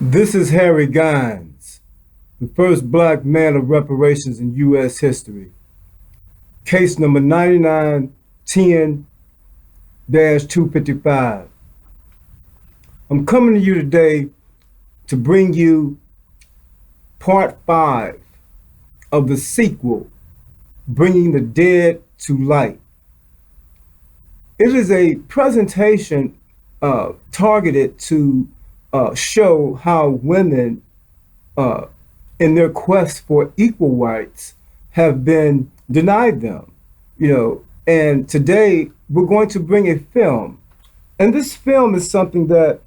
This is Harry Gines, the first black man of reparations in U.S. history. Case number 9910-255. I'm coming to you today to bring you part 5 of the sequel, Bringing the Dead to Light. It is a presentation targeted to show how women, in their quest for equal rights, have been denied them. And today we're going to bring a film, and this film is something that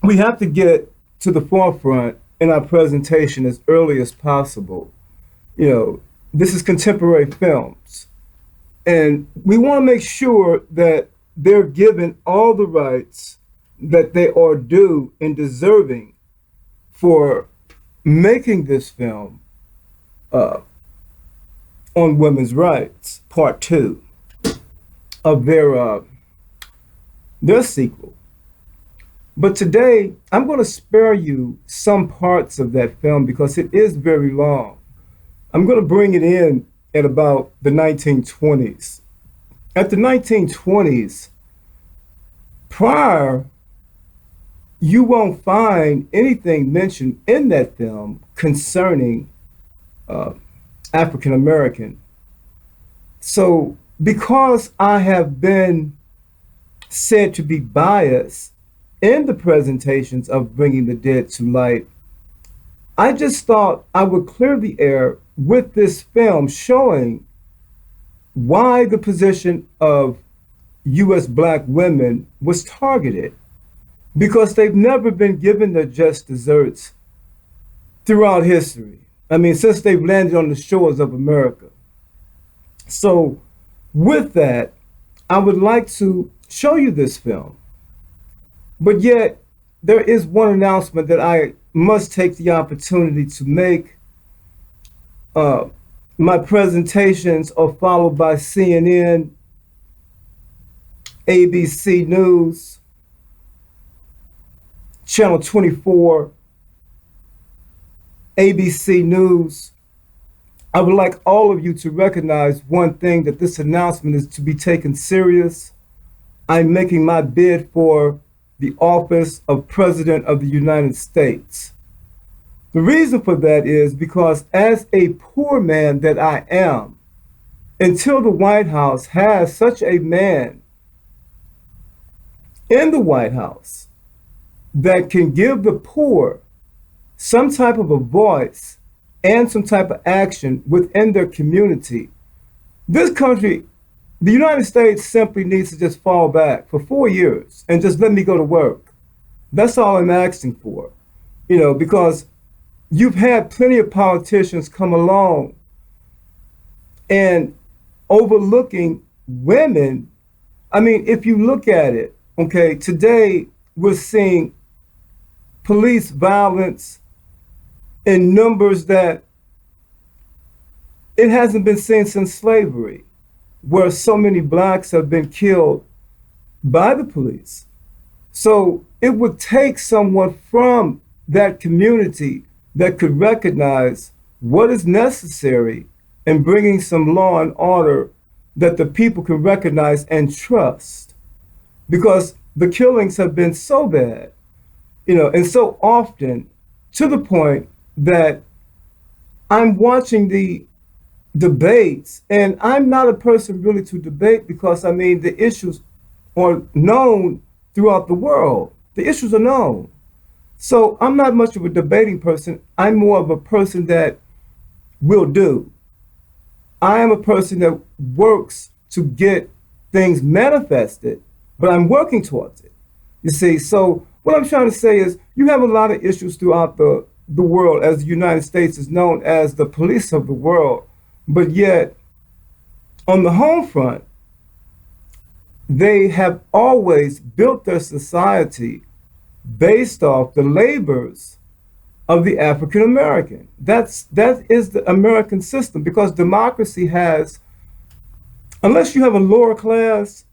we have to get to the forefront in our presentation as early as possible. This is contemporary films, and we want to make sure that they're given all the rights that they are due and deserving for making this film on women's rights, part 2 of their sequel. But today, I'm going to spare you some parts of that film because it is very long. I'm going to bring it in at about the 1920s. At the 1920s, prior, you won't find anything mentioned in that film concerning African American. So, because I have been said to be biased in the presentations of Bringing the Dead to Light, I just thought I would clear the air with this film showing why the position of U.S. black women was targeted, because they've never been given their just desserts throughout history. I mean, since they've landed on the shores of America. So with that, I would like to show you this film. But yet, there is one announcement that I must take the opportunity to make. My presentations are followed by CNN, ABC News, Channel 24, ABC News. I would like all of you to recognize one thing, that this announcement is to be taken serious. I'm making my bid for the office of President of the United States. The reason for that is because, as a poor man that I am, until the White House has such a man in the White House that can give the poor some type of a voice and some type of action within their community, this country, the United States, simply needs to just fall back for 4 years and just let me go to work. That's all I'm asking for, because you've had plenty of politicians come along and overlooking women. I mean, if you look at it, okay, today we're seeing police violence in numbers that it hasn't been seen since slavery, where so many blacks have been killed by the police. So it would take someone from that community that could recognize what is necessary in bringing some law and order that the people can recognize and trust. Because the killings have been so bad, and so often, to the point that I'm watching the debates, and I'm not a person really to debate because, the issues are known throughout the world. The issues are known. So I'm not much of a debating person. I'm more of a person that will do. I am a person that works to get things manifested, but I'm working towards it. You see, so what I'm trying to say is, you have a lot of issues throughout the world, as the United States is known as the police of the world. But yet, on the home front, they have always built their society based off the labors of the African American. That is the American system, because democracy has, unless you have a lower class,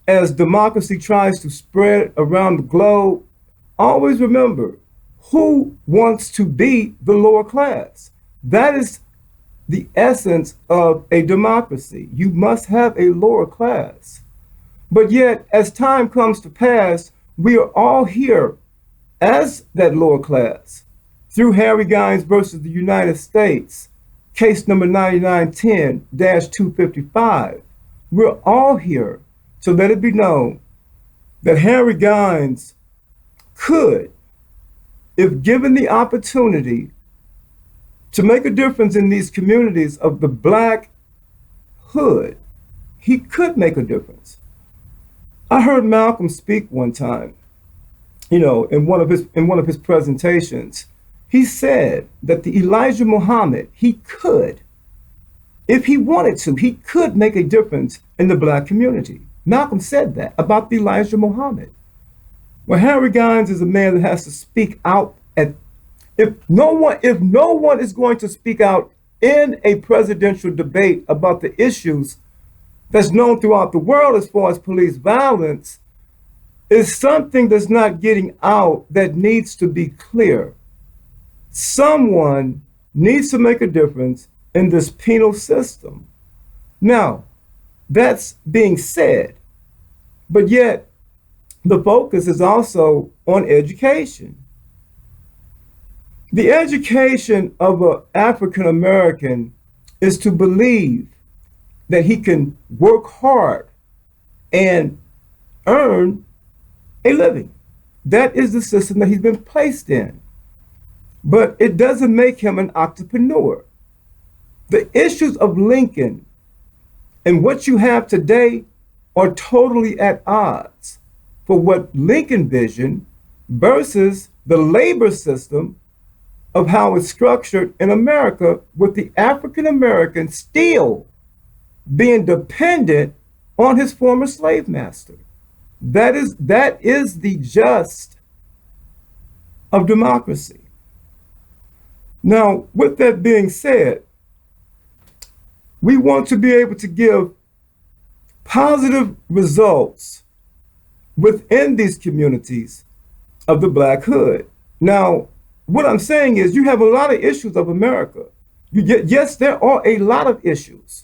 as democracy tries to spread around the globe, always remember who wants to be the lower class? That is the essence of a democracy. You must have a lower class. But yet, as time comes to pass, we are all here as that lower class. Through Harry Gines versus the United States, case number 9910-255, we're all here to let it be known that Harry Gines could, if given the opportunity to make a difference in these communities of the Black hood, he could make a difference. I heard Malcolm speak one time, in one of his presentations. He said that the Elijah Muhammad, he could, if he wanted to, he could make a difference in the Black community. Malcolm said that about the Elijah Muhammad. Well, Harry Gines is a man that has to speak out if no one is going to speak out in a presidential debate about the issues that's known throughout the world as far as police violence, is something that's not getting out that needs to be clear. Someone needs to make a difference in this penal system. Now, that's being said, but yet the focus is also on education. The education of an African American is to believe that he can work hard and earn a living. That is the system that he's been placed in. But it doesn't make him an entrepreneur. The issues of Lincoln and what you have today are totally at odds for what Lincoln visioned versus the labor system of how it's structured in America, with the African American still being dependent on his former slave master. That is the gist of democracy. Now, with that being said, we want to be able to give positive results within these communities of the Black hood. Now, what I'm saying is you have a lot of issues of America. Yes, there are a lot of issues,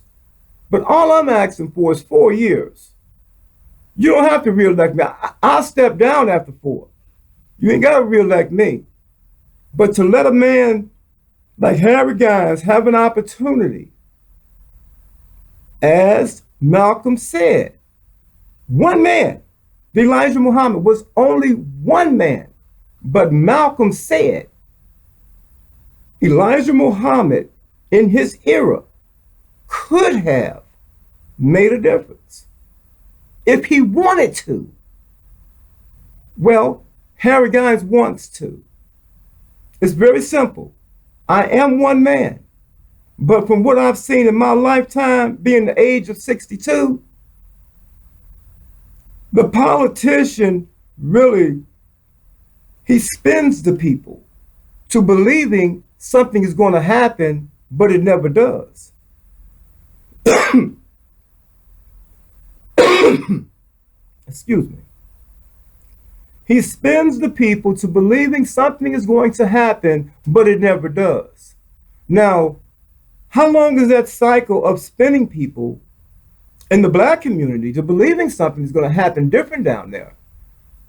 but all I'm asking for is 4 years. You don't have to reelect me. I'll step down after 4. You ain't got to reelect me. But to let a man like Harry Gines have an opportunity, as Malcolm said, one man, Elijah Muhammad was only one man, but Malcolm said Elijah Muhammad in his era could have made a difference if he wanted to. Well, Harry Gines wants to. It's very simple. I am one man, but from what I've seen in my lifetime, being the age of 62, the politician really, he spins the people to believing something is going to happen, but it never does. Excuse me. He spins the people to believing something is going to happen, but it never does. Now, how long is that cycle of spinning people in the Black community to believing something is going to happen different down there?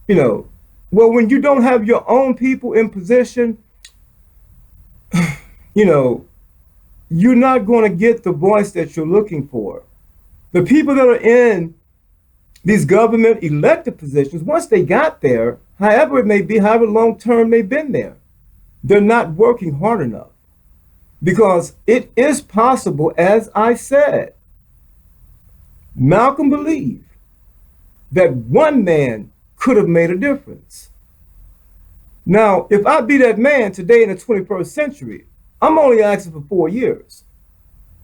Well, when you don't have your own people in position, you're not going to get the voice that you're looking for. The people that are in these government elected positions, once they got there, however it may be, however long term they've been there, they're not working hard enough. Because it is possible, as I said, Malcolm believed that one man could have made a difference. Now, if I be that man today in the 21st century, I'm only asking for 4 years.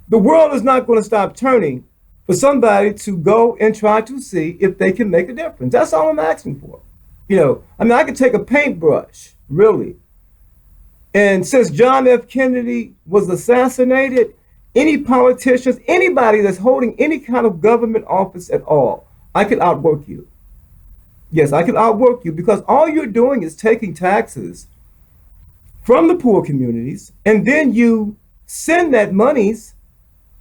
The world is not going to stop turning for somebody to go and try to see if they can make a difference. That's all I'm asking for. I could take a paintbrush, really. And since John F. Kennedy was assassinated, any politicians, anybody that's holding any kind of government office at all, I could outwork you. Yes, I could outwork you, because all you're doing is taking taxes from the poor communities, and then you send that monies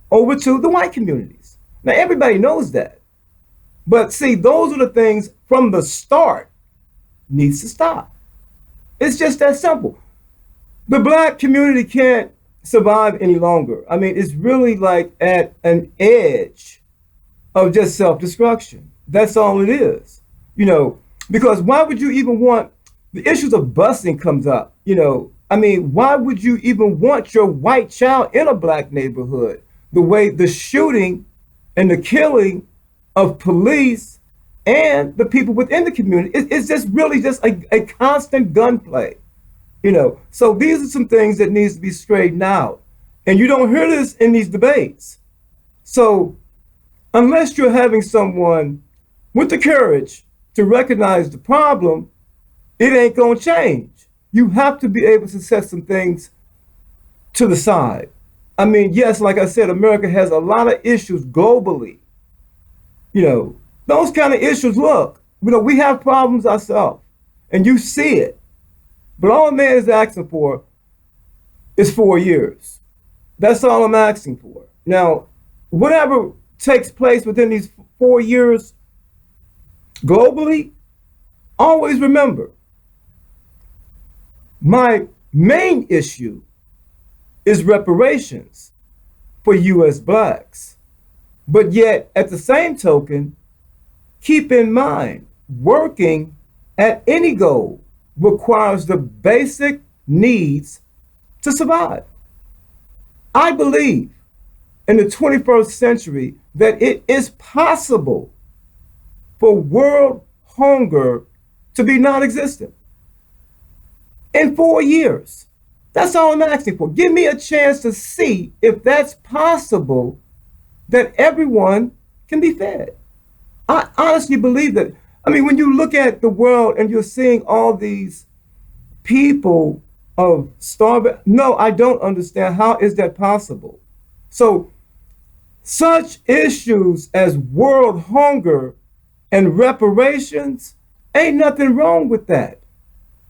over to the white communities. Now, everybody knows that. But see, those are the things from the start needs to stop. It's just that simple. The black community can't survive any longer. I mean, it's really like at an edge of just self-destruction. That's all it is. Because why would you even want the issues of busing comes up, I mean, why would you even want your white child in a black neighborhood? The way the shooting and the killing of police and the people within the community, it's just really just a constant gunplay. So these are some things that needs to be straightened out. And you don't hear this in these debates. So unless you're having someone with the courage to recognize the problem, it ain't gonna change. You have to be able to set some things to the side. I mean, yes, like I said, America has a lot of issues globally. Those kind of issues, look, we have problems ourselves, and you see it. But all a man is asking for is 4 years. That's all I'm asking for. Now, whatever takes place within these 4 years globally, always remember, my main issue is reparations for U.S. blacks. But yet, at the same token, keep in mind, working at any goal requires the basic needs to survive. I believe in the 21st century that it is possible for world hunger to be non-existent in 4 years. That's all I'm asking for. Give me a chance to see if that's possible, that everyone can be fed. I honestly believe that. I mean, when you look at the world and you're seeing all these people of starving, no, I don't understand. How is that possible? So such issues as world hunger and reparations, ain't nothing wrong with that.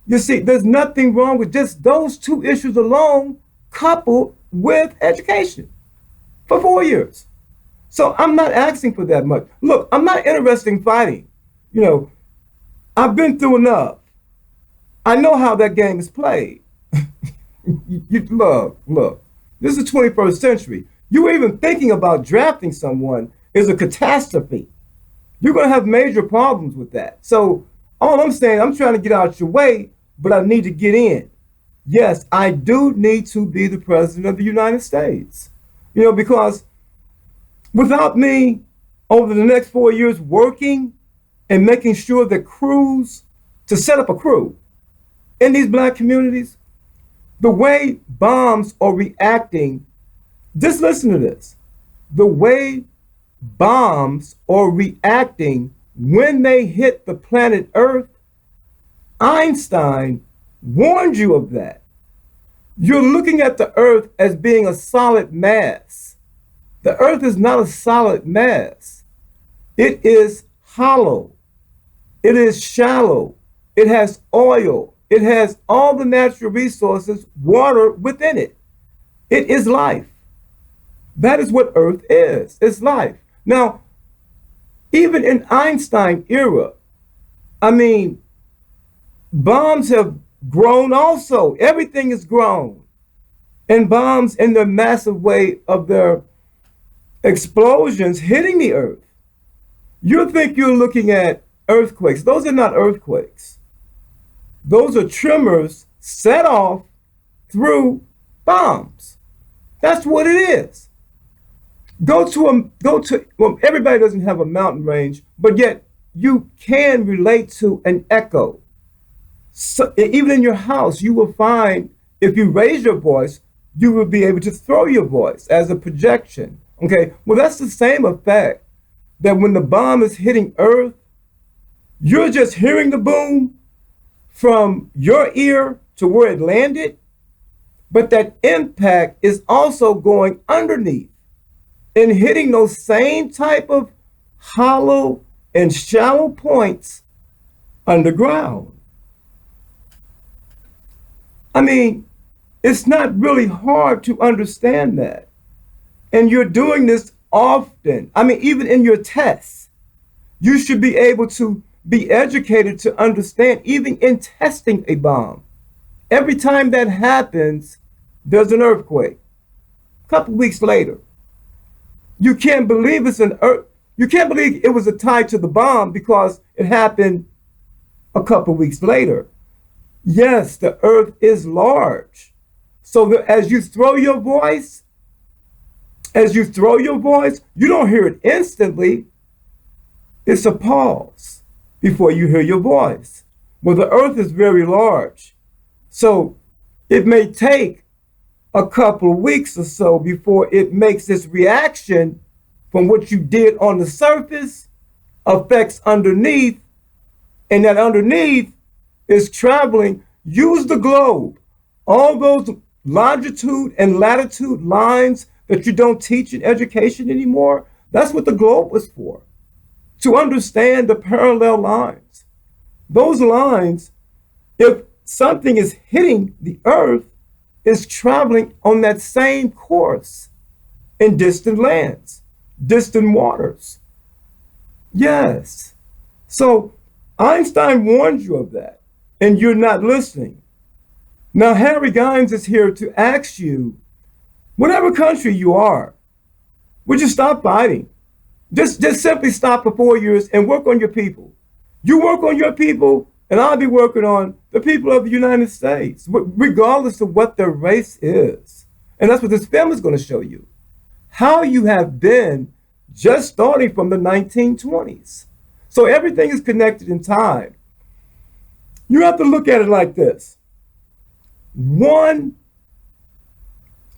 You see, there's nothing wrong with just those two issues alone, coupled with education for 4 years. So I'm not asking for that much. Look, I'm not interested in fighting. I've been through enough. I know how that game is played. Look, this is the 21st century. You even thinking about drafting someone is a catastrophe. You're going to have major problems with that. So all I'm saying, I'm trying to get out your way, but I need to get in. Yes, I do need to be the president of the United States. Because without me, over the next 4 years working and making sure that to set up a crew in these black communities, the way bombs are reacting, just listen to this. The way bombs are reacting when they hit the planet Earth, Einstein warned you of that. You're looking at the Earth as being a solid mass. The Earth is not a solid mass. It is hollow. It is shallow. It has oil. It has all the natural resources, water within it. It is life. That is what Earth is. It's life. Now, even in Einstein era, I mean, bombs have grown also. Everything is grown. And bombs in the massive way of their explosions hitting the Earth. You think you're looking at earthquakes. Those are not earthquakes. Those are tremors set off through bombs. That's what it is. Well, everybody doesn't have a mountain range, but yet you can relate to an echo. So even in your house, you will find, if you raise your voice, you will be able to throw your voice as a projection. Okay, well, that's the same effect that when the bomb is hitting Earth, you're just hearing the boom from your ear to where it landed, but that impact is also going underneath and hitting those same type of hollow and shallow points underground. I mean, it's not really hard to understand that. And you're doing this often. I mean, even in your tests, you should be able to be educated to understand, even in testing a bomb. Every time that happens, there's an earthquake. A couple weeks later, you can't believe it's an earth. You can't believe it was tied to the bomb because it happened a couple weeks later. Yes, the earth is large. So as you throw your voice, you don't hear it instantly. It's a pause before you hear your voice. Well, the earth is very large. So it may take a couple of weeks or so before it makes this reaction from what you did on the surface affects underneath, and that underneath is traveling. Use the globe. All those longitude and latitude lines that you don't teach in education anymore, that's what the globe was for. To understand the parallel lines. Those lines, if something is hitting the earth, is traveling on that same course in distant lands, distant waters. Yes. So Einstein warned you of that, and you're not listening. Now, Harry Gines is here to ask you, whatever country you are, would you stop fighting? Just simply stop for 4 years and work on your people. You work on your people, and I'll be working on the people of the United States, regardless of what their race is. And that's what this film is going to show you. How you have been just starting from the 1920s. So everything is connected in time. You have to look at it like this. One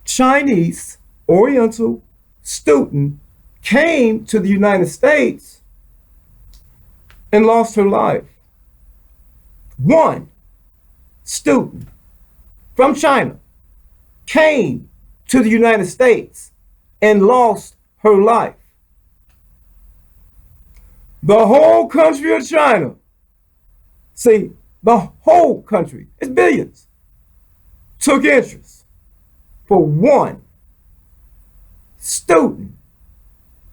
Chinese Oriental student came to the United States and lost her life. One student from China came to the United States and lost her life. The whole country of China, see, the whole country, it's billions, took interest for one student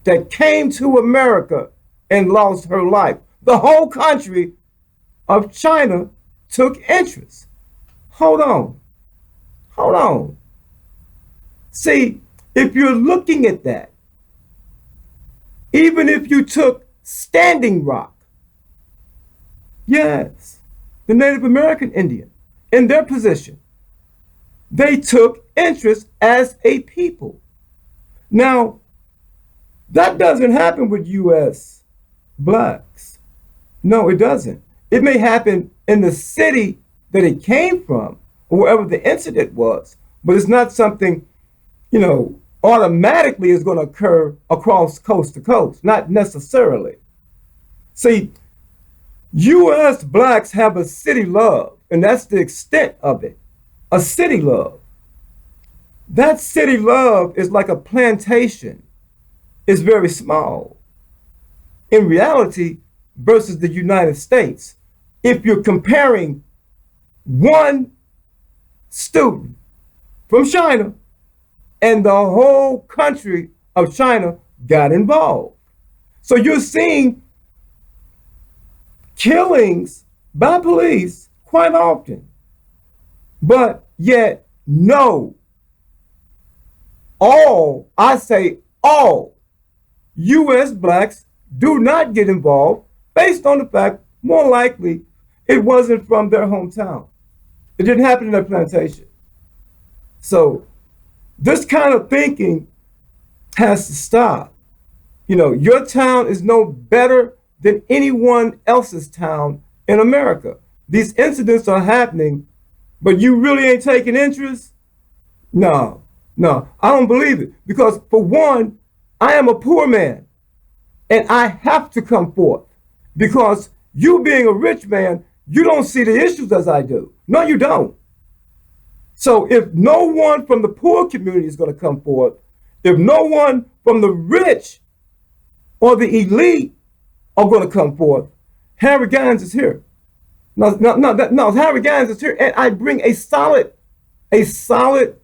that came to America and lost her life. The whole country of China took interest. Hold on. See, if you're looking at that, even if you took Standing Rock, yes, the Native American Indian, in their position, they took interest as a people. Now, that doesn't happen with U.S. blacks. No, it doesn't. It may happen in the city that it came from, or wherever the incident was, but it's not something, automatically is going to occur across coast to coast, not necessarily. See, U.S. blacks have a city love, and that's the extent of it, a city love. That city love is like a plantation. It's very small. In reality, versus the United States, if you're comparing one student from China and the whole country of China got involved. So you're seeing killings by police quite often, but yet all U.S. blacks do not get involved based on the fact, more likely, it wasn't from their hometown. It didn't happen in their plantation. So this kind of thinking has to stop. Your town is no better than anyone else's town in America. These incidents are happening, but you really ain't taking interest? No, I don't believe it. Because for one, I am a poor man, and I have to come forth. Because you being a rich man, you don't see the issues as I do. No, you don't. So if no one from the poor community is going to come forth, if no one from the rich or the elite are going to come forth, Harry Gines is here. No, Harry Gines is here, and I bring a solid a solid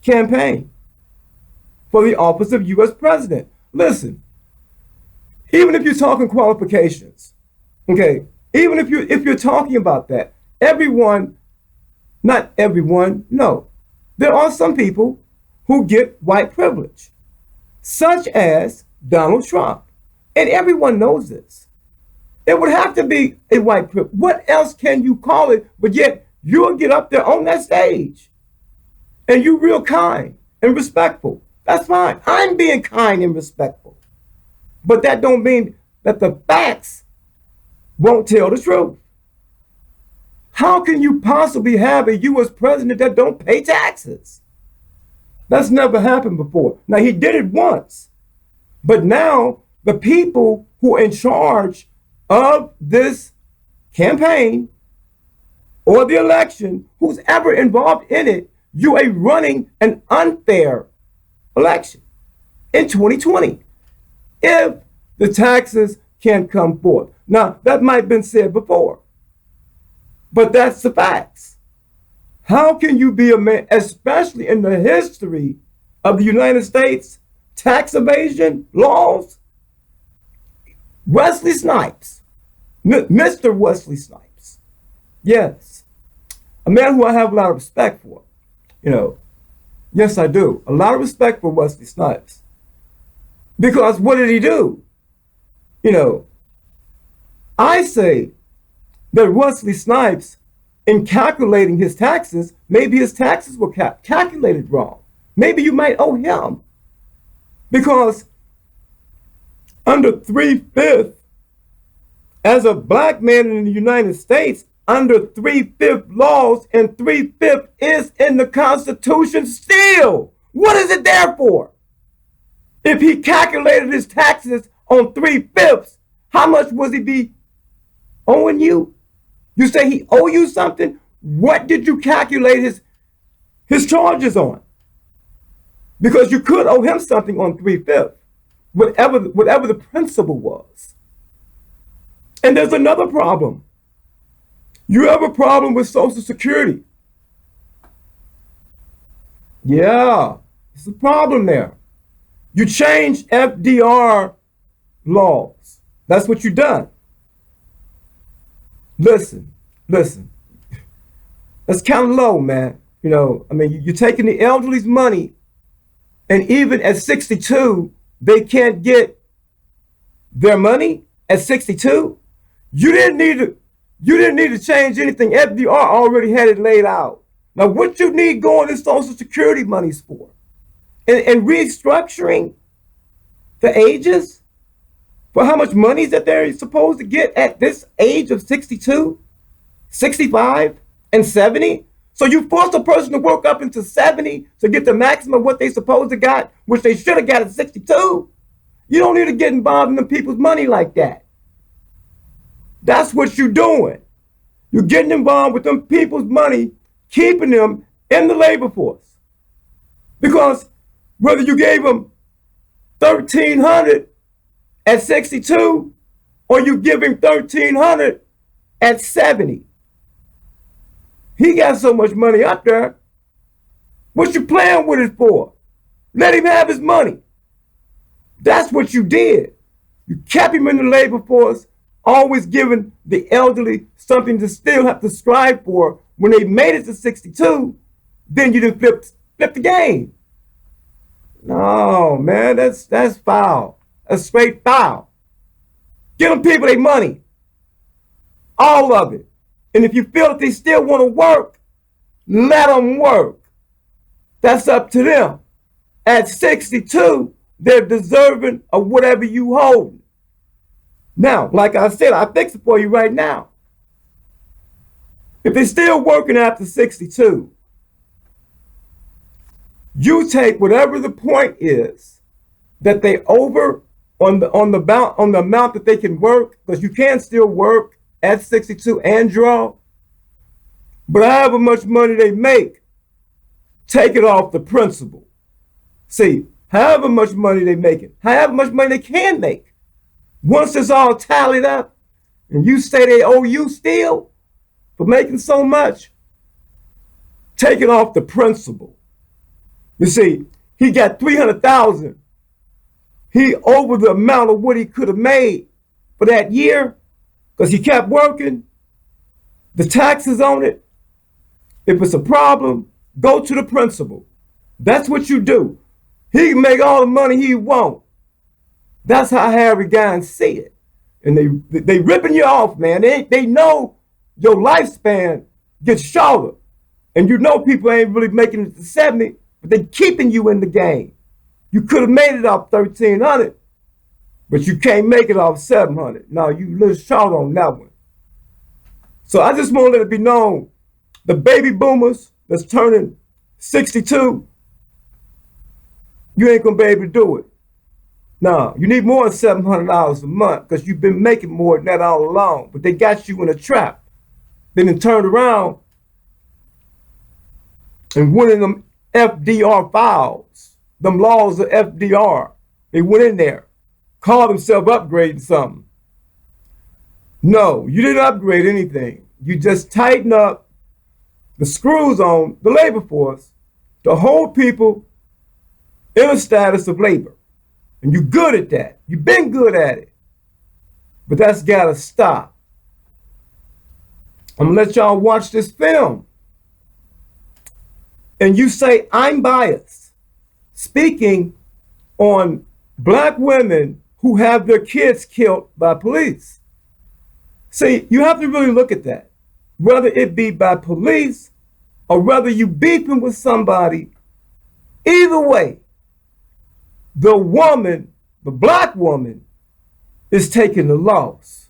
campaign for the office of U.S. president. Listen, even if you're talking qualifications, okay, even if you're talking about that, everyone, not everyone, no, there are some people who get white privilege, such as Donald Trump, and everyone knows this. It would have to be a white privilege. What else can you call it? But yet you'll get up there on that stage, and you're real kind and respectful. That's fine. I'm being kind and respectful. But that don't mean that the facts won't tell the truth. How can you possibly have a U.S. president that don't pay taxes? That's never happened before. Now, he did it once. But now the people who are in charge of this campaign or the election, who's ever involved in it, you are running an unfair election in 2020 if the taxes can't come forth. Now, that might have been said before, but that's the facts. How can you be a man, especially in the history of the United States, tax evasion laws? Wesley Snipes, Mr. Wesley Snipes, yes, a man who I have a lot of respect for, yes, I do. A lot of respect for Wesley Snipes. Because what did he do? I say that Wesley Snipes, in calculating his taxes, maybe his taxes were calculated wrong. Maybe you might owe him. Because under 3/5, as a black man in the United States, under 3/5 laws, and 3/5 is in the Constitution still. What is it there for? If he calculated his taxes on 3/5, how much was he be owing you? You say he owe you something? What did you calculate his charges on? Because you could owe him something on 3/5, whatever the principle was. And there's another problem. You have a problem with Social Security. Yeah, it's a problem there. You changed FDR laws. That's what you done. Listen. That's kind of low, man. You're taking the elderly's money, and even at 62, they can't get their money at 62. You didn't need to change anything. FDR already had it laid out. Now, what you need going to Social Security monies for? And restructuring the ages for how much money is that they're supposed to get at this age of 62, 65, and 70? So you force a person to work up into 70 to get the maximum of what they supposed to got, which they should have got at 62. You don't need to get involved in the people's money like that. That's what you're doing. You're getting involved with them people's money, keeping them in the labor force. Because whether you gave them $1,300 at 62 or you give him $1,300 at 70, he got so much money up there. What you playing with it for? Let him have his money. That's what you did. You kept him in the labor force, always giving the elderly something to still have to strive for. When they made it to 62, then you didn't flip the game. No, man, that's foul. That's straight foul. Give them people their money. All of it. And if you feel that they still want to work, let them work. That's up to them. At 62, they're deserving of whatever you hold. Now, like I said, I fix it for you right now. If they're still working after 62, you take whatever the point is that they over on the amount that they can work, because you can still work at 62 and draw, but however much money they make, take it off the principal. See, however much money they making, however much money they can make, once it's all tallied up, and you say they owe you still for making so much, taking off the principal. You see, he got 300,000. He over the amount of what he could have made for that year because he kept working. The taxes on it. If it's a problem, go to the principal. That's what you do. He can make all the money he want. That's how Harry guys see it. And they ripping you off, man. They know your lifespan gets shorter. And you know people ain't really making it to 70, but they keeping you in the game. You could have made it off 1,300, but you can't make it off 700. No, you a little short on that one. So I just want to let it be known, the baby boomers that's turning 62, you ain't gonna be able to do it. No, you need more than $700 a month because you've been making more than that all along. But they got you in a trap. Then they turned around and went in them FDR files, them laws of FDR. They went in there, called themselves upgrading something. No, you didn't upgrade anything. You just tighten up the screws on the labor force to hold people in a status of labor. And you're good at that. You've been good at it. But that's got to stop. I'm going to let y'all watch this film. And you say, I'm biased. Speaking on black women who have their kids killed by police. See, you have to really look at that. Whether it be by police or whether you beefing with somebody, either way, the woman, the black woman, is taking the loss.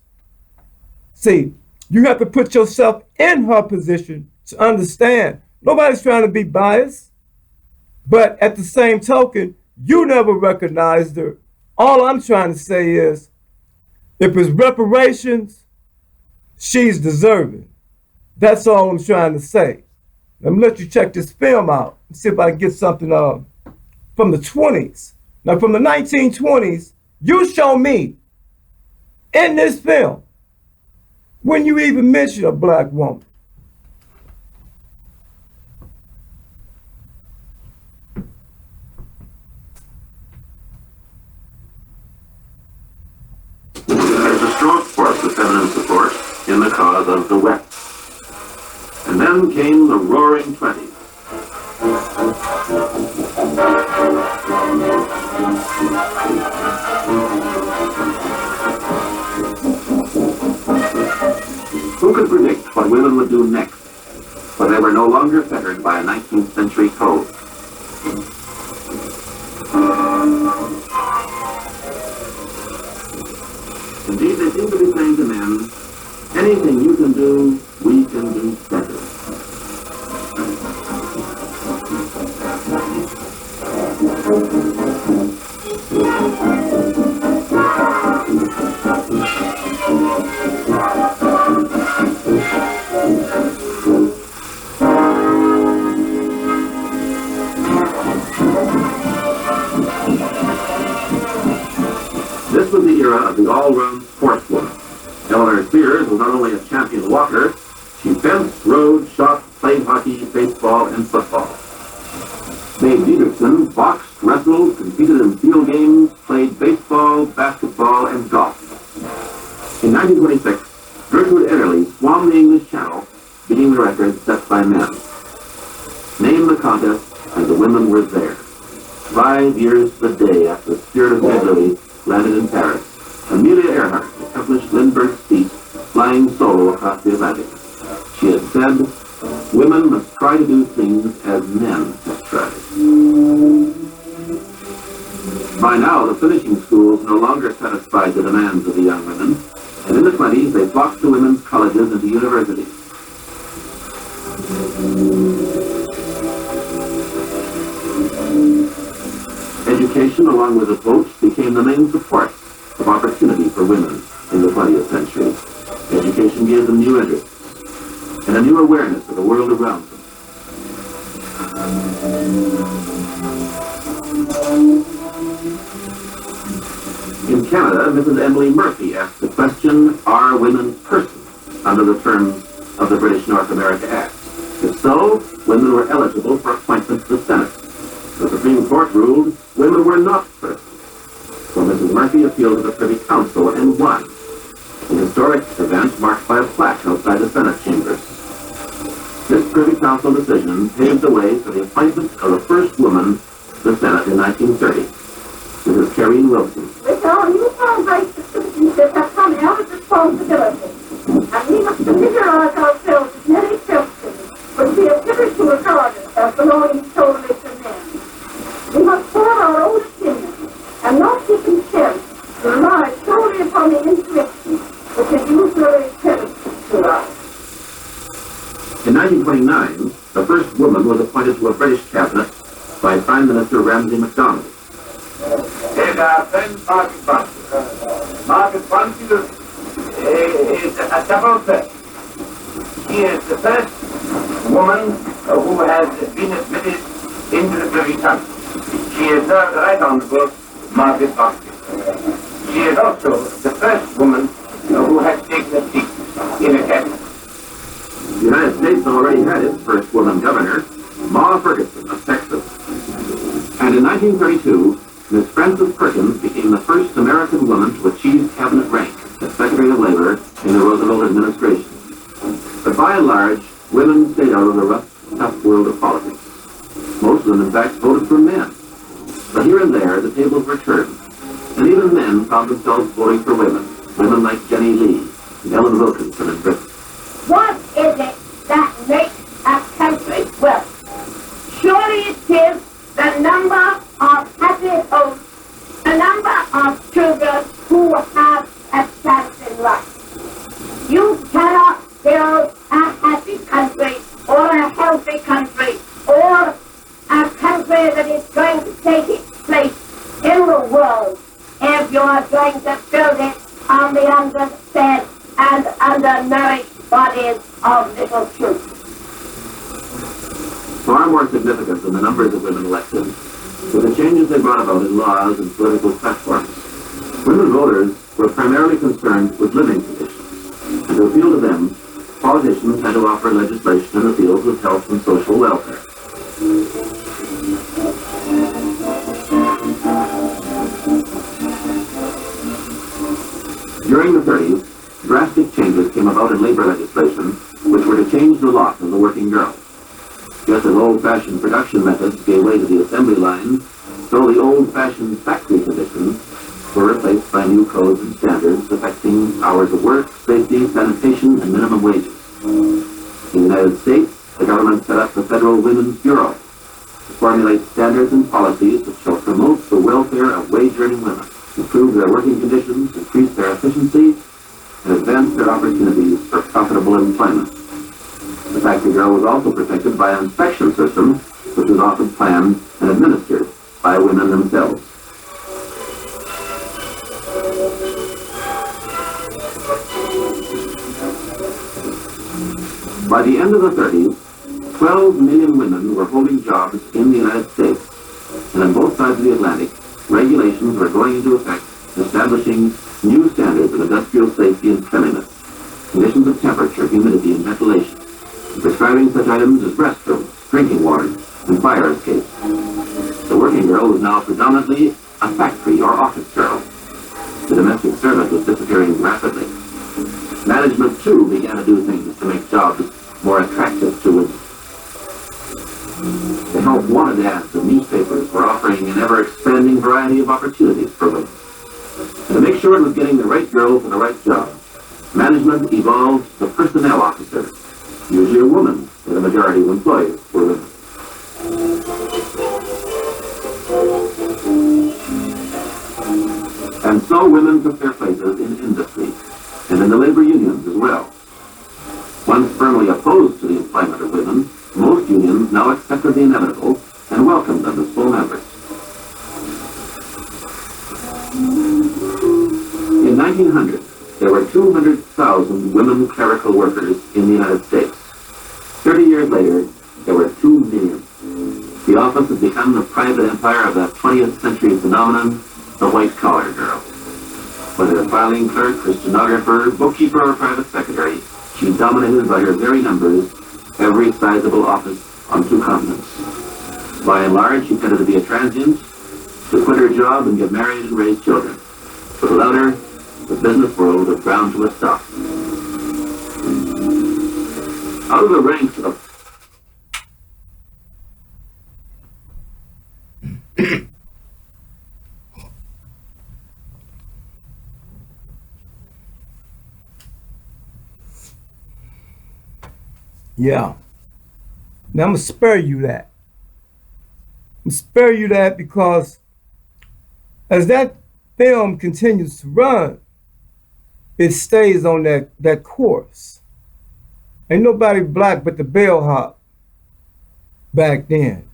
See, you have to put yourself in her position to understand. Nobody's trying to be biased, but at the same token, you never recognized her. All I'm trying to say is, if it's reparations, she's deserving. That's all I'm trying to say. Let me let you check this film out and see if I can get something from the 20s. Now, from the 1920s, you show me in this film when you even mention a black woman. There's a strong force of feminine support in the cause of the West. And then came the Roaring Twenties. Who could predict what women would do next, when they were no longer fettered by a 19th century code? Indeed, they seem to be saying to men, anything you can do, we can do better. This was the era of the all-round sportswoman. Eleanor Spears was not only a champion walker, she fenced, rode, shot, played hockey, baseball, and football. Babe Dietrichson boxed, wrestled, competed in field games, played baseball, basketball, and golf. In 1926, Gertrude Ederle swarmed the English Channel, beating the record set by men. Name the contest, and the women were there. 5 years to the day after the Spirit of Ederle landed in Paris, Amelia Earhart accomplished Lindbergh's feat, flying solo across the Atlantic. She had said, women must try to do things as men have tried. By now, the finishing schools no longer satisfied the demands of the young women, and in the 20s they flocked to women's colleges and to universities. Education, along with the vote, became the main support of opportunity for women in the 20th century. Education gave them new interests and a new awareness of the world around them. In Canada, Mrs. Emily Murphy asked the question, are women persons under the terms of the British North America Act? If so, women were eligible for appointment to the Senate. The Supreme Court ruled women were not persons. So Mrs. Murphy appealed to the Privy Council and won. An historic event marked by a plaque outside the Senate chambers. This Privy Council decision paved the way for the appointment of the first woman to the Senate in 1930. Mrs. Karine Wilson. With our newfound rights to citizenship have come added responsibility, and we must familiarize ourselves with many questions which we have hitherto regarded as belonging solely to men. We must form our own opinions and not be content to rely solely upon the intuition which is usually credited to us. In 1929, the first woman was appointed to a British cabinet by Prime Minister Ramsay MacDonald. And our friend Margaret Bunty. Margaret Bunty is a double threat. She is the first woman who has been admitted into the Privy Council. She is now the Right Honourable Margaret Bunty. She is also the first woman who has taken a seat in a cabinet. The United States already had its first woman governor, Ma Ferguson of Texas. And in 1932, Miss Frances Perkins became the first American woman to achieve cabinet rank as Secretary of Labor in the Roosevelt administration. But by and large, women stayed out of the rough, tough world of politics. Most of them, in fact, voted for men. But here and there, the tables were turned, and even men found themselves voting for women, women like Jenny Lee and Ellen Wilkinson in Britain. What is it that makes a country wealth? Surely it is the number of happy homes, the number of children who have a chance in life. You cannot build a happy country or a healthy country or a country that is going to take its place in the world if you are going to build it on the underfed and undernourished bodies of little children. Far more significant than the numbers of women elected were the changes they brought about in laws and political platforms. Women voters were primarily concerned with living conditions, and to appeal to them, politicians had to offer legislation in the fields of health and social welfare. During the 30s, drastic changes came about in labor legislation which were to change the lot of the working girl. Just as old-fashioned production methods gave way to the assembly line, so the old-fashioned factory conditions were replaced by new codes and standards affecting hours of work, safety, sanitation, and minimum wages. In the United States, the government set up the Federal Women's Bureau to formulate standards and policies that shall promote the welfare of wage-earning women, improve their working conditions, increase their efficiency, and advance their opportunities for profitable employment. The factory girl was also protected by an inspection system which was often planned and administered by women themselves. By the end of the 30s, 12 million women were holding jobs in the United States, and on both sides of the Atlantic, regulations were going into effect establishing new standards of industrial safety and cleanliness, conditions of temperature, humidity, and ventilation, and prescribing such items as restrooms, drinking water, and fire escapes. The working girl was now predominantly a factory or office girl. The domestic servant was disappearing rapidly. Management, too, began to do things to make jobs more attractive to women. The help wanted ads in newspapers were offering an ever-expanding variety of opportunities for women. And to make sure it was getting the right girl for the right job, management evolved the personnel officer, usually a woman, where the majority of employees were women. And so women took their places in industry and in the labor unions as well. Once firmly opposed to the employment of women, most unions now accepted the inevitable and welcomed them as full members. In 1900, there were 200,000 women clerical workers in the United States. 30 years later, there were 2 million. The office had become the private empire of that 20th century phenomenon, the white-collar girl. Whether a filing clerk or stenographer, bookkeeper, or private secretary, she dominated by her very numbers every sizable office on 2 continents. By and large, she tended to be a transient, to quit her job and get married and raise children. But without her, the business world was ground to a stop. Out of the ranks of Yeah. Now I'm going to spare you that. I'm going to spare you that because as that film continues to run, it stays on that course. Ain't nobody black but the bellhop back then.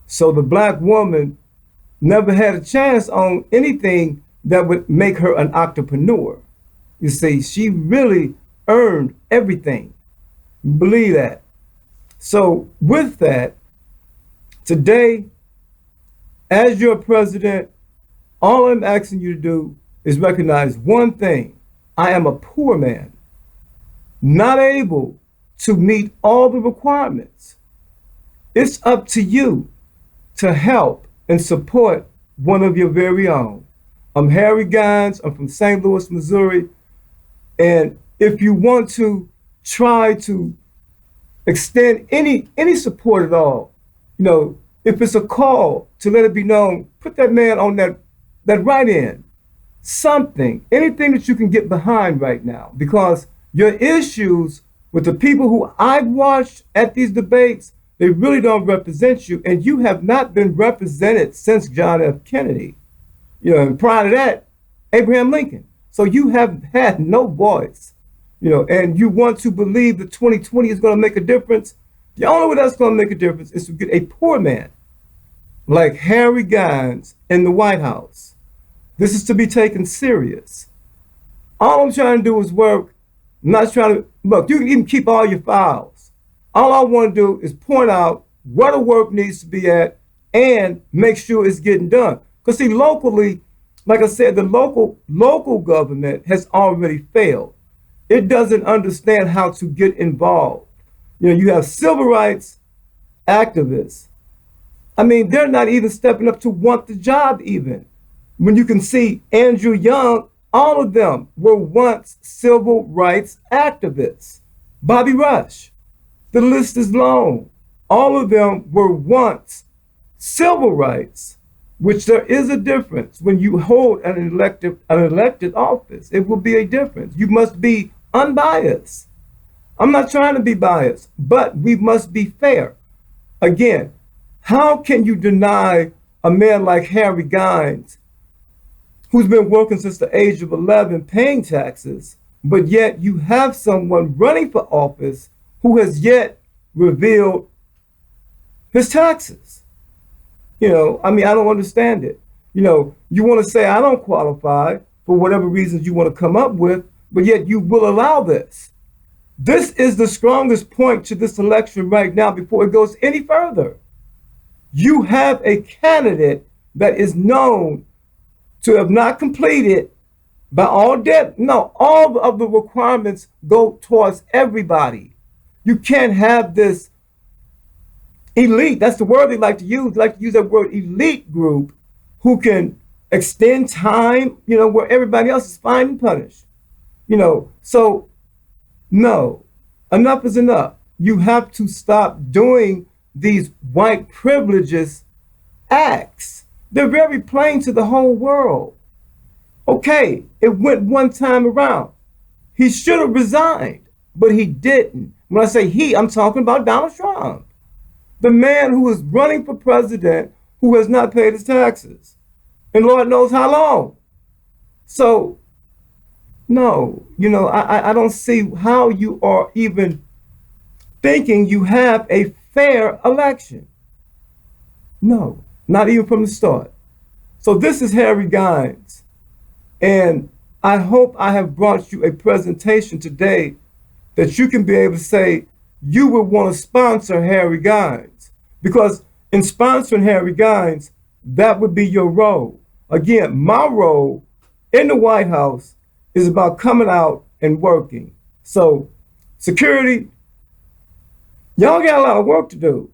So the black woman never had a chance on anything that would make her an entrepreneur. You see, she really earned everything. Believe that. So with that, today, as your president, all I'm asking you to do is recognize one thing. I am a poor man, not able to meet all the requirements. It's up to you to help and support one of your very own. I'm Harry Gines. I'm from St. Louis, Missouri. And if you want to try to extend any support at all, if it's a call to let it be known, put that man on that write-in, something, anything that you can get behind right now, because your issues with the people who I've watched at these debates, they really don't represent you, and you have not been represented since John F. Kennedy. And prior to that, Abraham Lincoln. So you have had no voice, and you want to believe that 2020 is going to make a difference. The only way that's going to make a difference is to get a poor man like Harry Gines in the White House. This is to be taken serious. All I'm trying to do is work. I'm not trying to, look, you can even keep all your files. All I want to do is point out where the work needs to be at and make sure it's getting done. Because see, locally, like I said, the local government has already failed. It doesn't understand how to get involved. You have civil rights activists. I mean, they're not even stepping up to want the job even. When you can see Andrew Young, all of them were once civil rights activists. Bobby Rush, the list is long. All of them were once civil rights, which there is a difference when you hold an elected office. It will be a difference. You must be unbiased. I'm not trying to be biased, but we must be fair. Again, how can you deny a man like Harry Gines, who's been working since the age of 11, paying taxes, but yet you have someone running for office who has yet revealed his taxes? I don't understand it. You want to say I don't qualify for whatever reasons you want to come up with, but yet you will allow this. This is the strongest point to this election right now before it goes any further. You have a candidate that is known to have not completed by all debt. No, all of the requirements go towards everybody. You can't have this elite, that's the word they like to use. They like to use that word elite group who can extend time, where everybody else is fined and punished. So no, enough is enough. You have to stop doing these white privileges acts. They're very plain to the whole world. Okay, it went one time around. He should have resigned, but he didn't. When I say he, I'm talking about Donald Trump, the man who is running for president who has not paid his taxes, and Lord knows how long. So, no, I don't see how you are even thinking you have a fair election. No, not even from the start. So this is Harry Gines, and I hope I have brought you a presentation today that you can be able to say you would want to sponsor Harry Gines, because in sponsoring Harry Gines, that would be your role. Again, my role in the White House is about coming out and working. So security, y'all got a lot of work to do.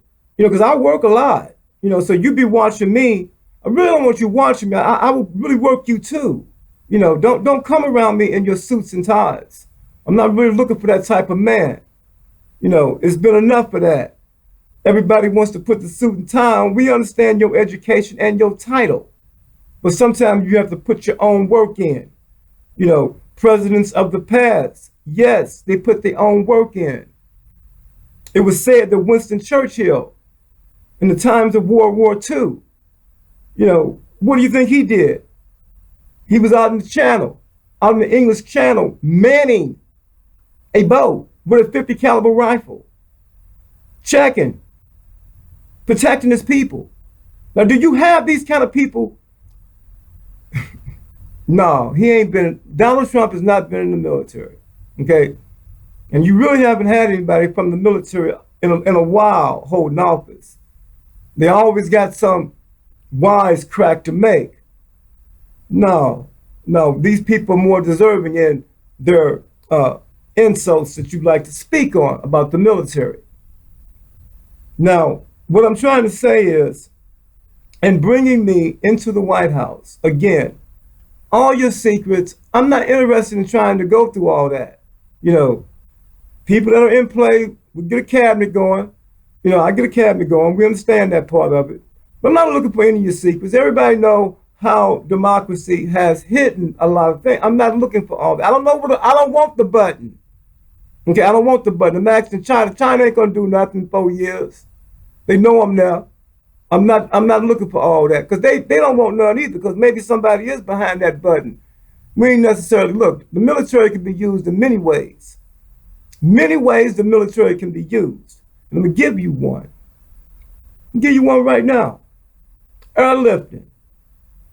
because I work a lot, so you be watching me. I really don't want you watching me. I will really work you too. Don't come around me in your suits and ties. I'm not really looking for that type of man. It's been enough of that. Everybody wants to put the suit and tie on. We understand your education and your title, but sometimes you have to put your own work in. Presidents of the past, yes, they put their own work in. It was said that Winston Churchill, in the times of World War II, what do you think he did? He was out in the Channel, out in the English Channel, manning a boat with a 50 caliber rifle, checking, protecting his people. Now, do you have these kind of people? No, he ain't been. Donald Trump has not been in the military, okay? And you really haven't had anybody from the military in a while holding office. They always got some wisecrack to make. No, these people are more deserving in their insults that you like to speak on about the military. Now, what I'm trying to say is, in bringing me into the White House, again, all your secrets, I'm not interested in trying to go through all that. People that are in play, we get a cabinet going. I get a cabinet going. We understand that part of it. But I'm not looking for any of your secrets. Everybody know how democracy has hidden a lot of things. I'm not looking for all that. I don't want the button. Okay, I don't want the button. I'm asking China. China ain't gonna do nothing in 4 years. They know I'm there. I'm not looking for all that, because they don't want none either, because maybe somebody is behind that button. We ain't necessarily, look, the military can be used in many ways. Many ways the military can be used. Let me give you one. I'll give you one right now. Airlifting.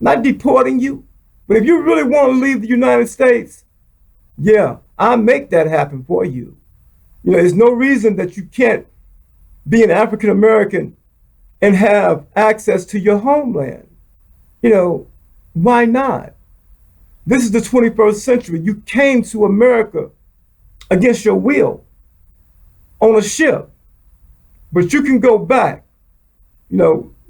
Not deporting you, but if you really want to leave the United States, yeah, I'll make that happen for you. There's no reason that you can't be an African American and have access to your homeland. Why not? This is the 21st century. You came to America against your will on a ship, but you can go back.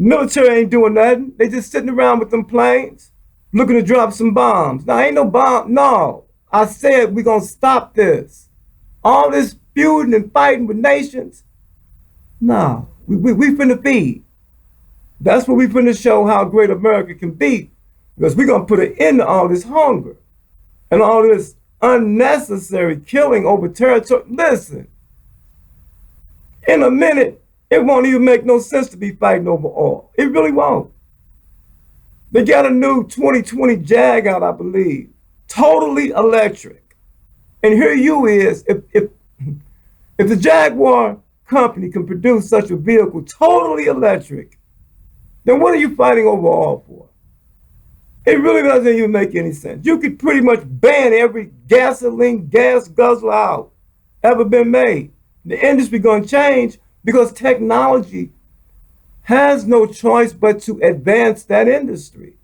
Military ain't doing nothing. They just sitting around with them planes looking to drop some bombs. Now, ain't no bomb. No, I said we're going to stop this. All this feuding and fighting with nations. No, we finna feed. That's what we finna show how great America can be, because we're going to put an end to all this hunger and all this unnecessary killing over territory. Listen, in a minute, it won't even make no sense to be fighting over oil. It really won't. They got a new 2020 Jag out, I believe, totally electric. And here you is, if the Jaguar company can produce such a vehicle totally electric, then what are you fighting over oil for? It really doesn't even make any sense. You could pretty much ban every gasoline gas guzzler out ever been made. The industry gonna change, because technology has no choice but to advance that industry.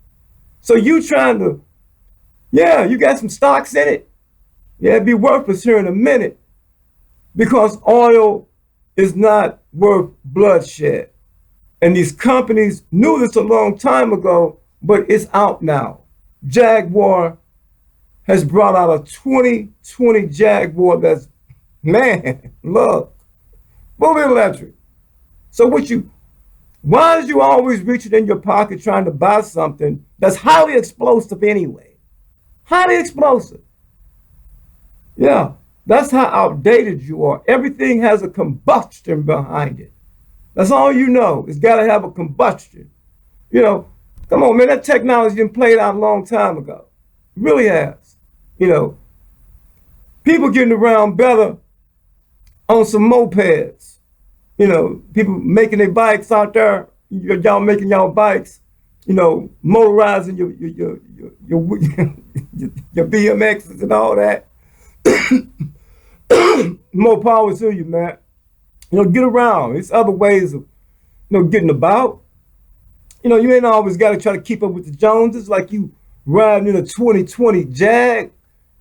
So you trying to, you got some stocks in it. Yeah, it'd be worthless here in a minute, because oil is not worth bloodshed. And these companies knew this a long time ago, but it's out now. Jaguar has brought out a 2020 Jaguar that's, man, look, fully electric. So why did you always reach it in your pocket trying to buy something that's highly explosive anyway? Highly explosive. Yeah, that's how outdated you are. Everything has a combustion behind it. That's all you know. It's got to have a combustion. Come on, man, that technology been played out a long time ago. It really has. People getting around better on some mopeds. People making their bikes out there. Y'all making y'all bikes. Motorizing your BMXs and all that. More power to you, man. Get around. It's other ways of, getting about. You ain't always got to try to keep up with the Joneses like you riding in a 2020 Jag.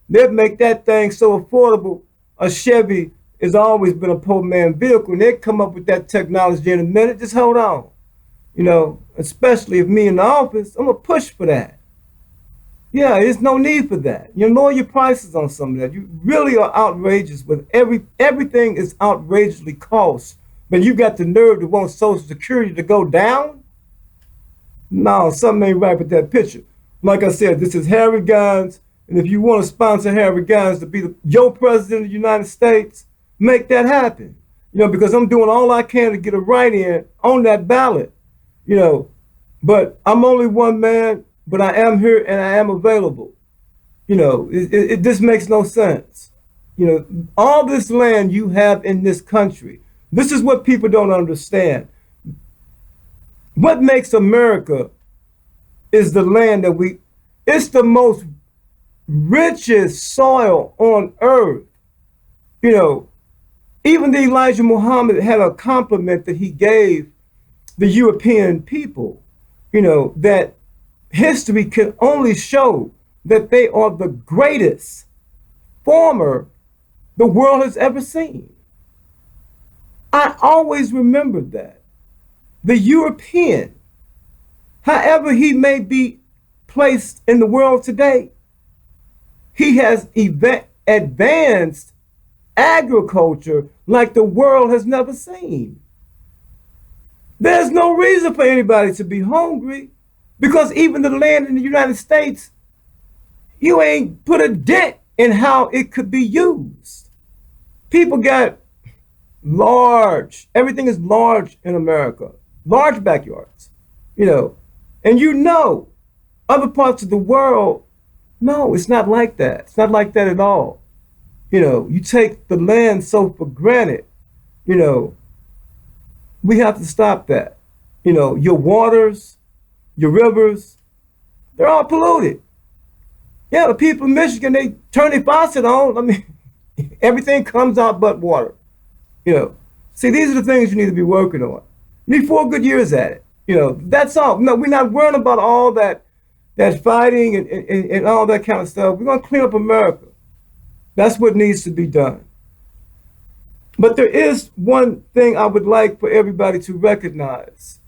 They'll make that thing so affordable. A Chevy has always been a poor man vehicle, and they come up with that technology in a minute. Just hold on. Especially if me in the office, I'm going to push for that. Yeah, there's no need for that. Lower your prices on some of that. You really are outrageous with everything is outrageously cost. But you got the nerve to want Social Security to go down? No, something ain't right with that picture. Like I said, this is Harry Guns, and if you want to sponsor Harry Guns to be your president of the United States, make that happen. Because I'm doing all I can to get a write-in on that ballot. But I'm only one man, but I am here and I am available. This makes no sense. All this land you have in this country, this is what people don't understand. What makes America is the land that it's the most richest soil on earth. Even the Elijah Muhammad had a compliment that he gave the European people, that history can only show that they are the greatest farmer the world has ever seen. I always remember that. The European, however he may be placed in the world today, he has advanced agriculture like the world has never seen. There's no reason for anybody to be hungry, because even the land in the United States, you ain't put a dent in how it could be used. People got everything is large in America, large backyards, and other parts of the world, no, it's not like that. It's not like that at all. You take the land so for granted, we have to stop that. Your waters, your rivers, they're all polluted. Yeah, the people in Michigan, they turn their faucet on. I mean, everything comes out but water. See, these are the things you need to be working on. You need 4 good years at it. That's all. No, we're not worrying about all that fighting and all that kind of stuff. We're going to clean up America. That's what needs to be done. But there is one thing I would like for everybody to recognize.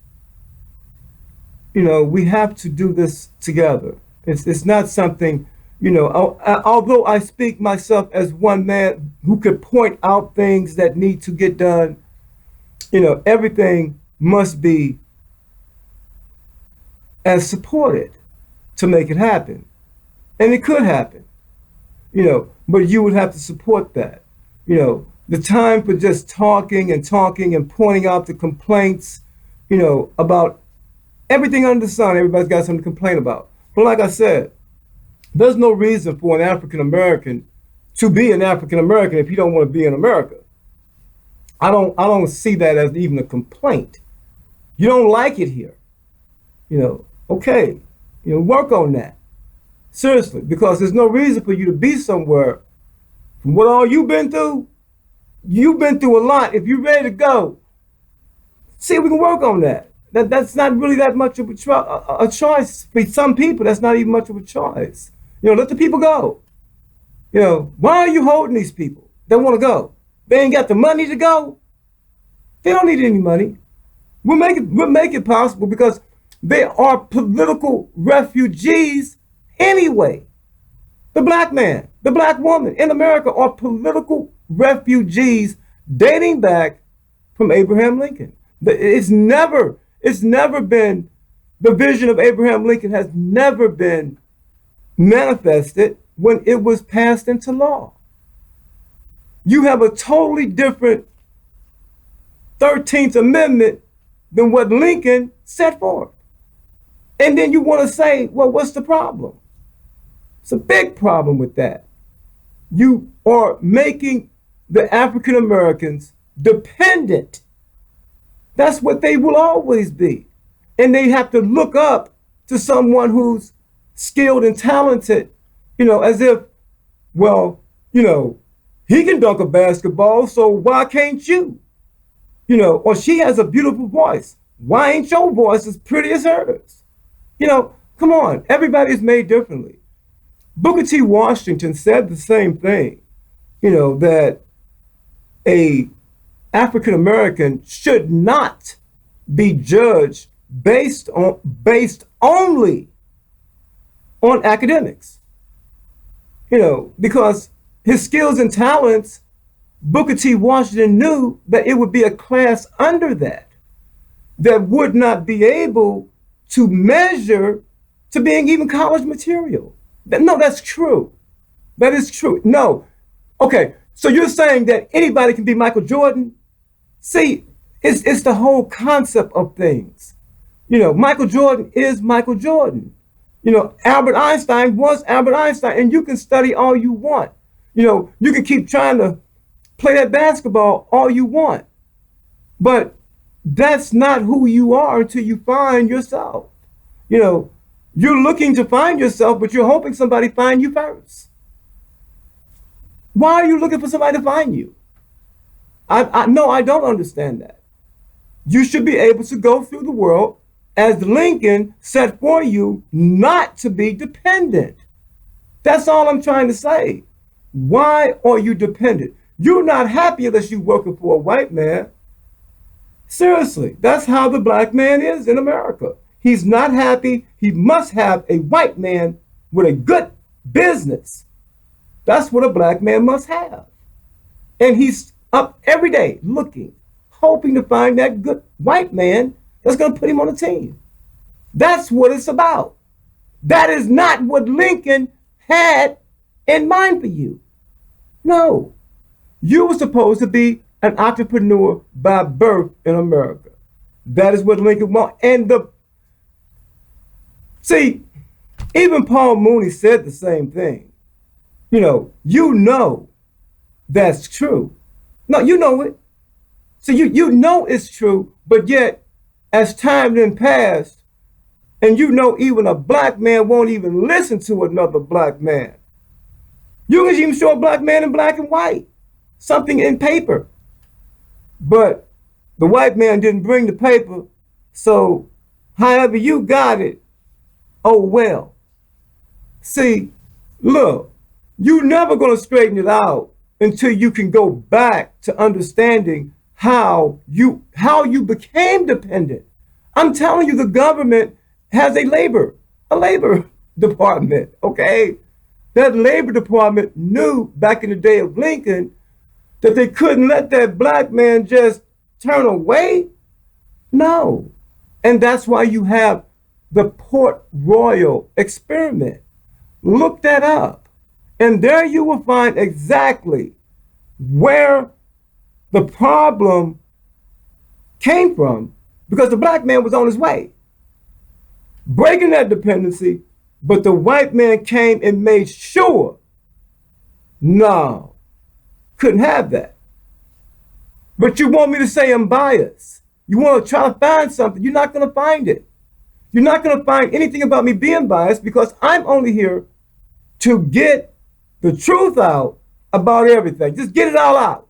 We have to do this together. It's not something, although I speak myself as one man who could point out things that need to get done, everything must be as supported to make it happen. And it could happen, but you would have to support that. The time for just talking and pointing out the complaints, about everything under the sun, everybody's got something to complain about. But like I said, there's no reason for an African American to be an African American if you don't want to be in America. I don't see that as even a complaint. You don't like it here. Okay, work on that. Seriously, because there's no reason for you to be somewhere. From what all you've been through a lot. If you're ready to go, see if we can work on that. That's not really that much of a choice. For some people, that's not even much of a choice. Let the people go. Why are you holding these people that want to go? They ain't got the money to go. They don't need any money. We'll make it possible because they are political refugees anyway. The black man, the black woman in America are political refugees dating back from Abraham Lincoln. It's never been, the vision of Abraham Lincoln has never been manifested when it was passed into law. You have a totally different 13th Amendment than what Lincoln set forth. And then you want to say, well, what's the problem? It's a big problem with that. You are making the African Americans dependent. That's what they will always be. And they have to look up to someone who's skilled and talented, as if, well, he can dunk a basketball, so why can't you? Or she has a beautiful voice. Why ain't your voice as pretty as hers? Come on, everybody's made differently. Booker T. Washington said the same thing, that a African American should not be judged based only on academics. Because his skills and talents, Booker T. Washington knew that it would be a class under that would not be able to measure to being even college material. No, that's true. That is true. No. Okay, so you're saying that anybody can be Michael Jordan? See, it's the whole concept of things. Michael Jordan is Michael Jordan. Albert Einstein was Albert Einstein, and you can study all you want. You can keep trying to play that basketball all you want. But that's not who you are until you find yourself. You're looking to find yourself, but you're hoping somebody find you first. Why are you looking for somebody to find you? No, I don't understand that. You should be able to go through the world as Lincoln set for you, not to be dependent. That's all I'm trying to say. Why are you dependent? You're not happy unless you're working for a white man. Seriously, that's how the black man is in America. He's not happy. He must have a white man with a good business. That's what a black man must have. And he's up every day looking, hoping to find that good white man that's going to put him on a team. That's what it's about. That is not what Lincoln had in mind for you. No. You were supposed to be an entrepreneur by birth in America. That is what Lincoln wanted. See, even Paul Mooney said the same thing. That's true. No, you know it. So you know it's true, but yet, as time then passed, and even a black man won't even listen to another black man. You can even show a black man in black and white, something in paper. But the white man didn't bring the paper, so however you got it, oh well. See, look, you're never going to straighten it out until you can go back to understanding how you became dependent. I'm telling you, the government has a labor department, okay? That labor department knew back in the day of Lincoln that they couldn't let that black man just turn away. No. And that's why you have the Port Royal experiment. Look that up. And there you will find exactly where the problem came from, because the black man was on his way, breaking that dependency, but the white man came and made sure, no, couldn't have that. But you want me to say I'm biased. You want to try to find something. You're not going to find it. You're not going to find anything about me being biased, because I'm only here to get the truth out about everything. Just get it all out.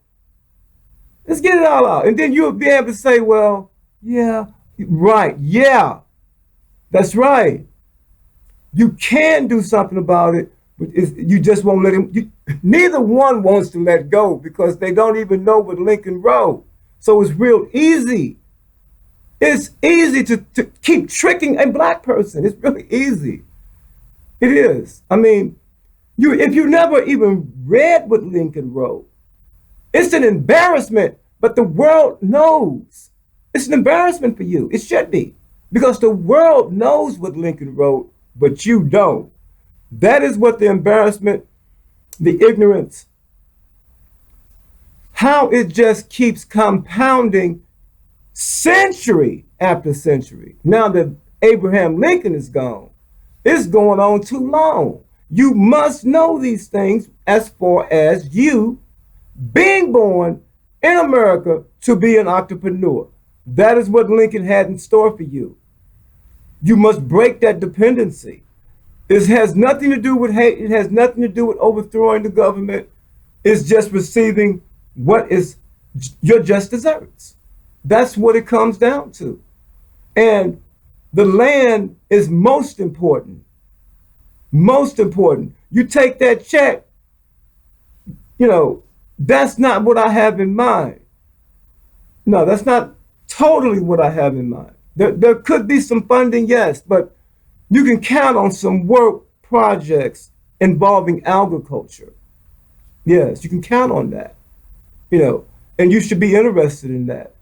Let's get it all out. And then you'll be able to say, well, yeah, right, yeah, that's right. You can do something about it, but you just won't let him. Neither one wants to let go because they don't even know what Lincoln wrote. So it's real easy. It's easy to keep tricking a black person. It's really easy. It is. I mean, if you never even read what Lincoln wrote, it's an embarrassment, but the world knows. It's an embarrassment for you. It should be, because the world knows what Lincoln wrote, but you don't. That is what the embarrassment, the ignorance, how it just keeps compounding century after century. Now that Abraham Lincoln is gone, it's going on too long. You must know these things as far as you being born in America to be an entrepreneur. That is what Lincoln had in store for you. You must break that dependency. It has nothing to do with hate. It has nothing to do with overthrowing the government. It's just receiving what is your just desserts. That's what it comes down to. And the land is most important. Most important. You take that check, that's not what I have in mind. No, that's not totally what I have in mind. There could be some funding, yes, but you can count on some work projects involving agriculture. Yes, you can count on that, and you should be interested in that.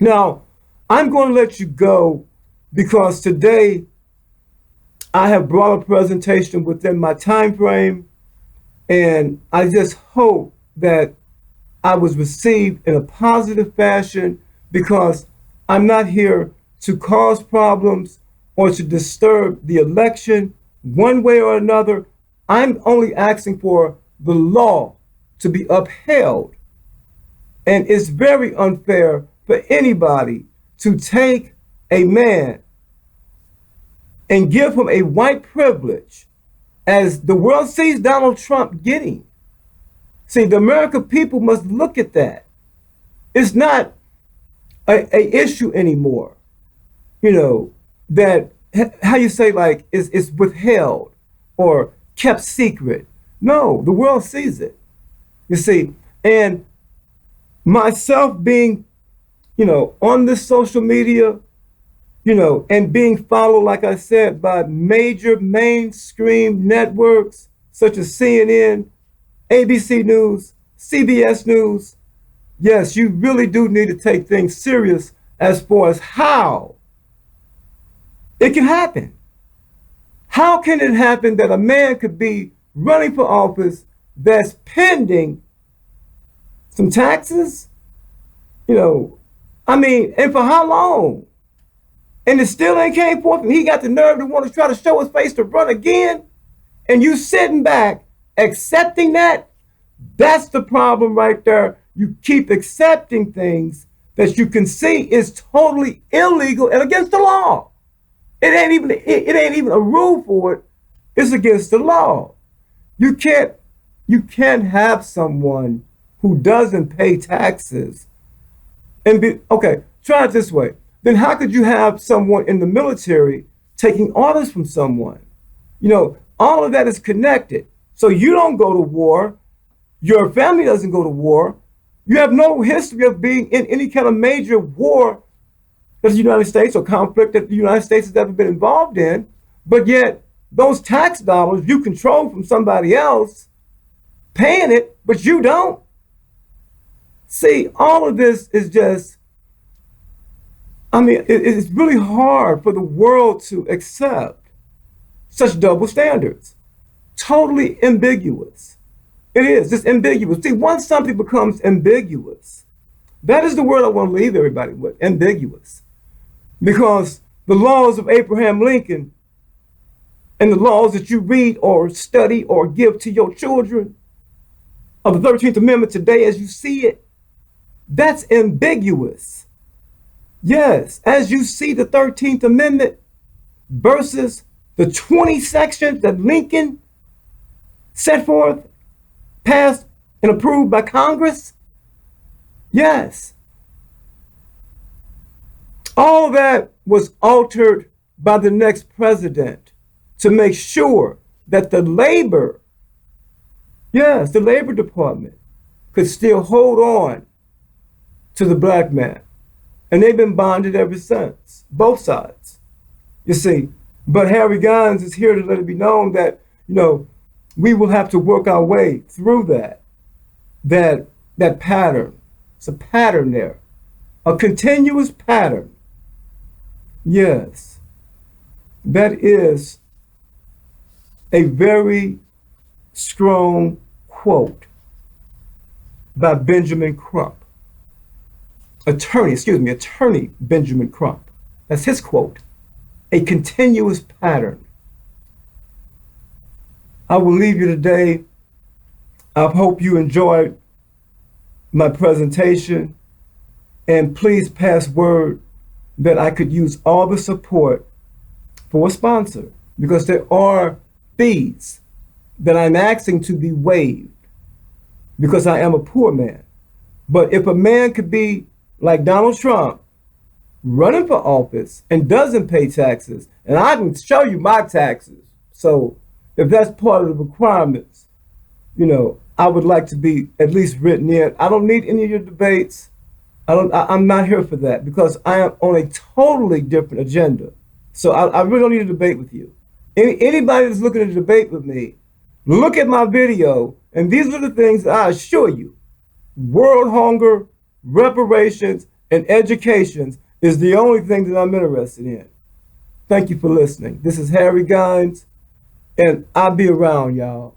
Now, I'm going to let you go because today I have brought a presentation within my time frame, and I just hope that I was received in a positive fashion because I'm not here to cause problems or to disturb the election one way or another. I'm only asking for the law to be upheld. And it's very unfair for anybody to take a man and give him a white privilege as the world sees Donald Trump getting. See, the American people must look at that. It's not a issue anymore, that, how you say, like, it's withheld or kept secret. No, the world sees it, you see. And myself being, on this social media, and being followed, like I said, by major mainstream networks such as CNN, ABC News, CBS News, yes, you really do need to take things serious as far as how it can happen. How can it happen that a man could be running for office that's pending some taxes? And for how long? And it still ain't came forth, and he got the nerve to want to try to show his face to run again, and you sitting back accepting that. That's the problem right there. You keep accepting things that you can see is totally illegal and against the law. It ain't even a rule for it. It's against the law. You can't have someone who doesn't pay taxes and be okay. Try it this way. Then how could you have someone in the military taking orders from someone? All of that is connected. So you don't go to war. Your family doesn't go to war. You have no history of being in any kind of major war that the United States or conflict that the United States has ever been involved in. But yet those tax dollars you control from somebody else paying it, but you don't. See, all of this is just, it's really hard for the world to accept such double standards. Totally ambiguous. It is. It's ambiguous. See, once something becomes ambiguous, that is the word I want to leave everybody with, ambiguous. Because the laws of Abraham Lincoln and the laws that you read or study or give to your children of the 13th Amendment today as you see it, that's ambiguous. Yes, as you see the 13th Amendment versus the 20 sections that Lincoln set forth, passed and approved by Congress, yes. All that was altered by the next president to make sure that the labor department could still hold on to the black man. And they've been bonded ever since, both sides, you see. But Harry Gines is here to let it be known that, we will have to work our way through that pattern. It's a pattern there, a continuous pattern. Yes, that is a very strong quote by Benjamin Crump. Attorney Benjamin Crump. That's his quote. A continuous pattern. I will leave you today. I hope you enjoyed my presentation, and please pass word that I could use all the support for a sponsor, because there are fees that I'm asking to be waived because I am a poor man. But if a man could be like Donald Trump, running for office and doesn't pay taxes, and I can show you my taxes. So if that's part of the requirements, I would like to be at least written in. I don't need any of your debates. I'm not here for that because I am on a totally different agenda. So I really don't need to debate with you. Anybody that's looking to debate with me, look at my video, and these are the things that I assure you. World hunger, reparations, and education is the only thing that I'm interested in. Thank you for listening. This is Harry Gines, and I'll be around, y'all.